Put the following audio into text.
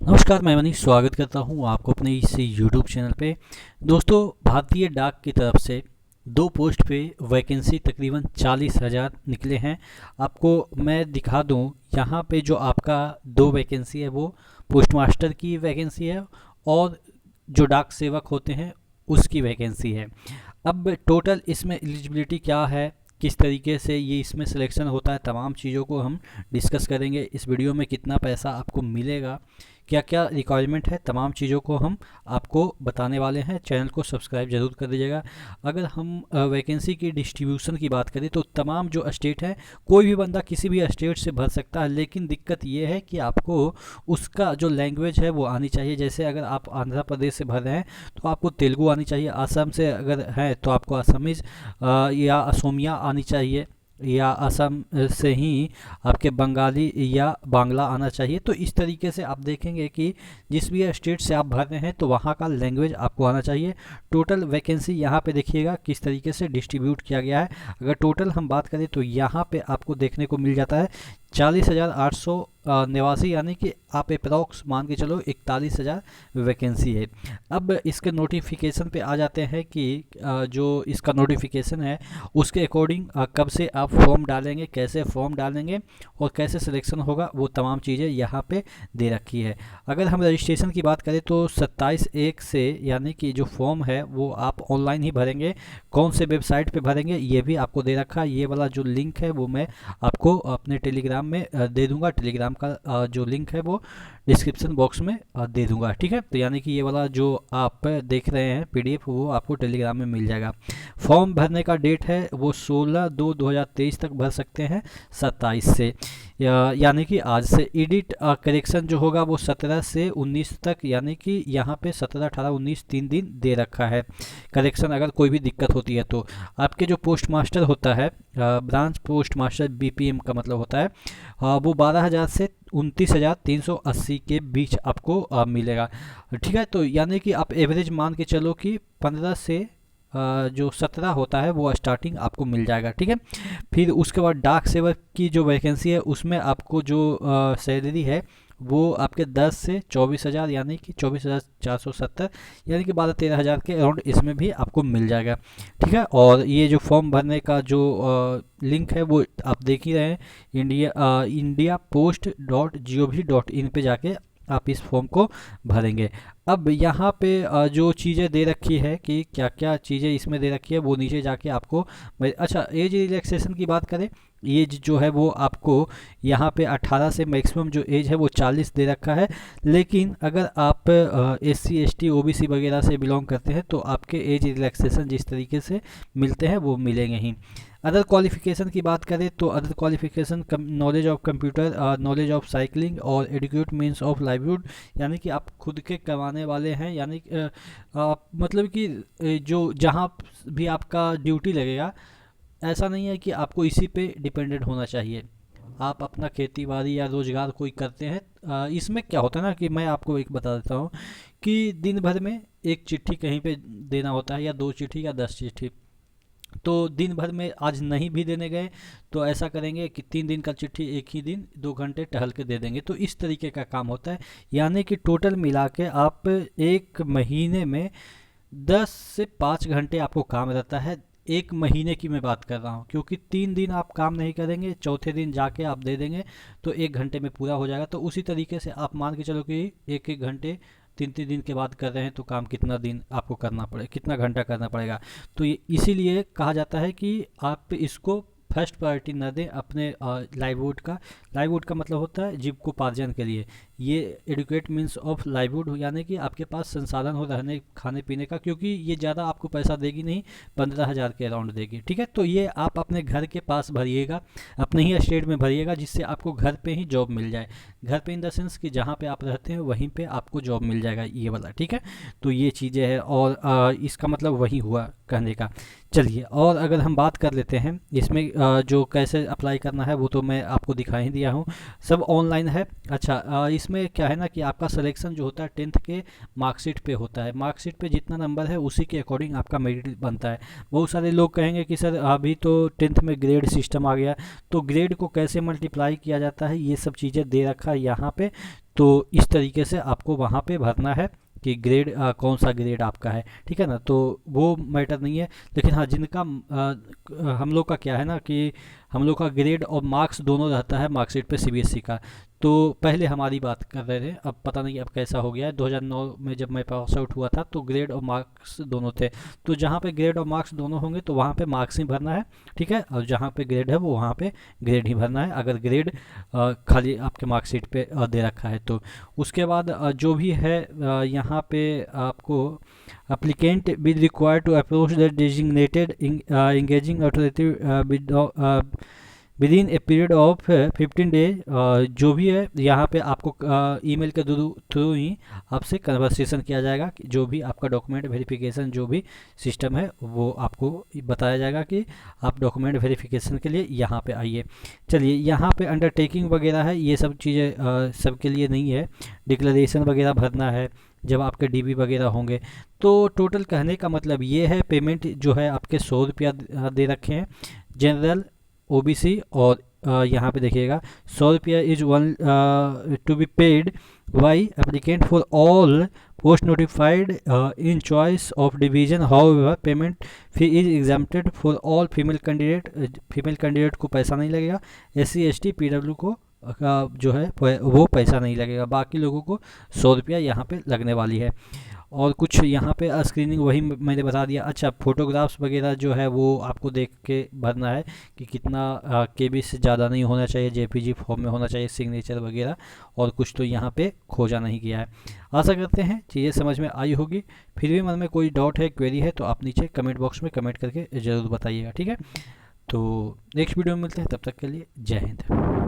नमस्कार, मैं मनीष स्वागत करता हूं आपको अपने इस यूट्यूब चैनल पे। दोस्तों, भारतीय डाक की तरफ से दो पोस्ट पे वैकेंसी तकरीबन 40,000 निकले हैं। आपको मैं दिखा दूं, यहाँ पे जो आपका दो वैकेंसी है वो पोस्ट मास्टर की वैकेंसी है और जो डाक सेवक होते हैं उसकी वैकेंसी है। अब टोटल इसमें एलिजिबिलिटी क्या है, किस तरीके से ये इसमें सिलेक्शन होता है, तमाम चीज़ों को हम डिस्कस करेंगे इस वीडियो में। कितना पैसा आपको मिलेगा, क्या क्या रिक्वायरमेंट है, तमाम चीज़ों को हम आपको बताने वाले हैं। चैनल को सब्सक्राइब जरूर कर दीजिएगा। अगर हम वैकेंसी की डिस्ट्रीब्यूशन की बात करें तो तमाम जो स्टेट है, कोई भी बंदा किसी भी स्टेट से भर सकता है, लेकिन दिक्कत ये है कि आपको उसका जो लैंग्वेज है वो आनी चाहिए। जैसे अगर आप आंध्र प्रदेश से भर रहे हैं तो आपको तेलुगु आनी चाहिए, असम से अगर है तो आपको असमीज या असमिया आनी चाहिए, या असम से ही आपके बंगाली या बांग्ला आना चाहिए। तो इस तरीके से आप देखेंगे कि जिस भी स्टेट से आप भर रहे हैं तो वहाँ का लैंग्वेज आपको आना चाहिए। टोटल वैकेंसी यहाँ पे देखिएगा किस तरीके से डिस्ट्रीब्यूट किया गया है। अगर टोटल हम बात करें तो यहाँ पे आपको देखने को मिल जाता है 40,889, यानी कि आप अप्रॉक्स मान के चलो 41,000 वैकेंसी है। अब इसके नोटिफिकेशन पे आ जाते हैं कि जो इसका नोटिफिकेशन है उसके अकॉर्डिंग कब से आप फॉर्म डालेंगे, कैसे फॉर्म डालेंगे और कैसे सिलेक्शन होगा, वो तमाम चीज़ें यहाँ पे दे रखी है। अगर हम रजिस्ट्रेशन की बात करें तो 27/1 से, यानी कि जो फॉर्म है वो आप ऑनलाइन ही भरेंगे। कौन से वेबसाइट पे भरेंगे ये भी आपको दे रखा है। ये वाला जो लिंक है वो मैं आपको अपने टेलीग्राम में दे दूंगा। टेलीग्राम का जो लिंक है वो डिस्क्रिप्शन बॉक्स में दे दूंगा, ठीक है। तो यानी कि ये वाला जो आप देख रहे हैं पीडीएफ वो आपको टेलीग्राम में मिल जाएगा। फॉर्म भरने का डेट है वो 16/2/2023 तक भर सकते हैं, 27 से, यानी कि आज से। एडिट करेक्शन जो होगा वो 17 से 19 तक, यानी कि यहाँ पे 17, 18, 19 3 दिन दे रखा है करेक्शन। अगर कोई भी दिक्कत होती है तो आपके जो पोस्ट मास्टर होता है, ब्रांच पोस्ट मास्टर बीपीएम का मतलब होता है, वो 12,000 से 29,380 के बीच आपको मिलेगा, ठीक है। तो यानी कि आप एवरेज मान के चलो कि 15 से जो 17 होता है वो स्टार्टिंग आपको मिल जाएगा, ठीक है। फिर उसके बाद डाक सेवक की जो वैकेंसी है उसमें आपको जो सैलरी है वो आपके 10 से 24,000, यानी कि 24,470, यानी कि 12-13 हज़ार के अराउंड इसमें भी आपको मिल जाएगा, ठीक है। और ये जो फॉर्म भरने का जो लिंक है वो आप देख ही रहे हैं, indiapost.gov.in पे जाके आप इस फॉर्म को भरेंगे। अब यहाँ पे जो चीज़ें दे रखी है कि क्या क्या चीज़ें इसमें दे रखी है वो नीचे जाके आपको। अच्छा, एज रिलैक्सेशन की बात करें, एज जो है वो आपको यहाँ पे 18 से मैक्सिमम जो एज है वो 40 दे रखा है। लेकिन अगर आप SC ST OBC वगैरह से बिलोंग करते हैं तो आपके एज रिलैक्सेशन जिस तरीके से मिलते हैं वो मिलेंगे ही। अदर क्वालिफिकेशन की बात करें तो other qualification knowledge of computer, knowledge of cycling और एडुकेट मीन्स ऑफ लाइवलीहुड, यानी कि आप खुद के कमाने वाले हैं। यानी मतलब कि जो जहाँ भी आपका ड्यूटी लगेगा, ऐसा नहीं है कि आपको इसी पे डिपेंडेंट होना चाहिए। आप अपना खेती बाड़ी या रोज़गार कोई करते हैं। इसमें क्या होता है ना, कि मैं आपको एक बता देता हूँ कि दिन भर में एक चिट्ठी कहीं पे देना होता है, या 2 चिट्ठी या 10 चिट्ठी। तो दिन भर में आज नहीं भी देने गए तो ऐसा करेंगे कि 3 दिन का चिट्ठी एक ही दिन 2 घंटे टहल के दे देंगे। तो इस तरीके का काम होता है। यानी कि टोटल मिला के आप एक महीने में 10 से 5 घंटे आपको काम रहता है। एक महीने की मैं बात कर रहा हूँ, क्योंकि 3 दिन आप काम नहीं करेंगे, चौथे दिन जाके आप दे देंगे तो 1 घंटे में पूरा हो जाएगा। तो उसी तरीके से आप मान के चलो कि 1-1 घंटे 3-3 दिन के बाद कर रहे हैं तो काम कितना दिन आपको करना पड़े, कितना घंटा करना पड़ेगा। तो ये इसीलिए कहा जाता है कि आप इसको फर्स्ट प्रायोरिटी न दें अपने लाइवलीहुड का। लाइवलीहुड का मतलब होता है जीविकोपार्जन के लिए। ये एडुकेट मीन्स ऑफ लाइवलीहुड, यानी कि आपके पास संसाधन हो रहने खाने पीने का, क्योंकि ये ज़्यादा आपको पैसा देगी नहीं, 15,000 के अराउंड देगी, ठीक है। तो ये आप अपने घर के पास भरिएगा, अपने ही स्टेट में भरिएगा, जिससे आपको घर पे ही जॉब मिल जाए। घर पे इन द सेंस कि जहाँ पे आप रहते हैं वहीं पे आपको जॉब मिल जाएगा, ये वाला, ठीक है। तो ये चीज़ें हैं और इसका मतलब वही हुआ कहने का। चलिए, और अगर हम बात कर लेते हैं इसमें जो कैसे अप्लाई करना है वो तो मैं आपको दिखा ही दिया हूँ, सब ऑनलाइन है। अच्छा, इसमें क्या है ना कि आपका सिलेक्शन जो होता है 10th के मार्कशीट पे होता है। मार्कशीट पे जितना नंबर है उसी के अकॉर्डिंग आपका मेरिट बनता है। बहुत सारे लोग कहेंगे कि सर अभी तो 10th में ग्रेड सिस्टम आ गया, तो ग्रेड को कैसे मल्टीप्लाई किया जाता है ये सब चीज़ें दे रखा लिखा है यहाँ पे, तो इस तरीके से आपको वहाँ पे भरना है कि ग्रेड कौन सा ग्रेड आपका है, ठीक है ना। तो वो मैटर नहीं है, लेकिन हाँ जिनका हम लोग का क्या है ना कि हम लोग का ग्रेड और मार्क्स दोनों रहता है मार्कशीट पे सीबीएसई का। तो पहले हमारी बात कर रहे थे, अब पता नहीं अब कैसा हो गया है। 2009 में जब मैं पास आउट हुआ था तो ग्रेड और मार्क्स दोनों थे, तो जहाँ पे ग्रेड और मार्क्स दोनों होंगे तो वहाँ पे मार्क्स ही भरना है, ठीक है। और जहाँ पे ग्रेड है वो वहाँ पे ग्रेड ही भरना है, अगर ग्रेड खाली आपके मार्कशीट पे दे रखा है तो। उसके बाद जो भी है यहाँ पे आपको applicant will required to approach the designated engaging authority with in a period of 15 days. जो भी है यहाँ पे आपको ईमेल के थ्रू ही आपसे कन्वर्सेशन किया जाएगा कि जो भी आपका डॉक्यूमेंट वेरिफिकेशन जो भी सिस्टम है वो आपको बताया जाएगा कि आप डॉक्यूमेंट वेरिफिकेशन के लिए यहाँ पे आइए। चलिए यहाँ पे अंडरटेकिंग वगैरह है, ये सब चीज़ें सबके लिए नहीं है। डिक्लेरेशन वगैरह भरना है जब आपके डीबी वगैरह होंगे। तो टोटल कहने का मतलब ये है, पेमेंट जो है आपके 100 रुपया दे रखे हैं जनरल, ओबीसी और यहाँ पे देखिएगा 100 रुपया is one to be paid by applicant for all post notified in choice of division. However payment fee is exempted for all female candidate. Female candidate को पैसा नहीं लगेगा, SC ST PW को जो है वो पैसा नहीं लगेगा, बाकी लोगों को 100 रुपया यहाँ पे लगने वाली है। और कुछ यहाँ पे स्क्रीनिंग वही मैंने बता दिया। अच्छा, फोटोग्राफ्स वगैरह जो है वो आपको देख के भरना है कि कितना KB से ज़्यादा नहीं होना चाहिए, JPG फॉर्म में होना चाहिए, सिग्नेचर वगैरह, और कुछ तो यहाँ पे खोजा नहीं गया है। आशा करते हैं चीज़ें समझ में आई होगी। फिर भी मन में कोई डाउट है, क्वेरी है तो आप नीचे कमेंट बॉक्स में कमेंट करके ज़रूर बताइएगा, ठीक है। तो नेक्स्ट वीडियो में मिलते हैं, तब तक के लिए जय हिंद।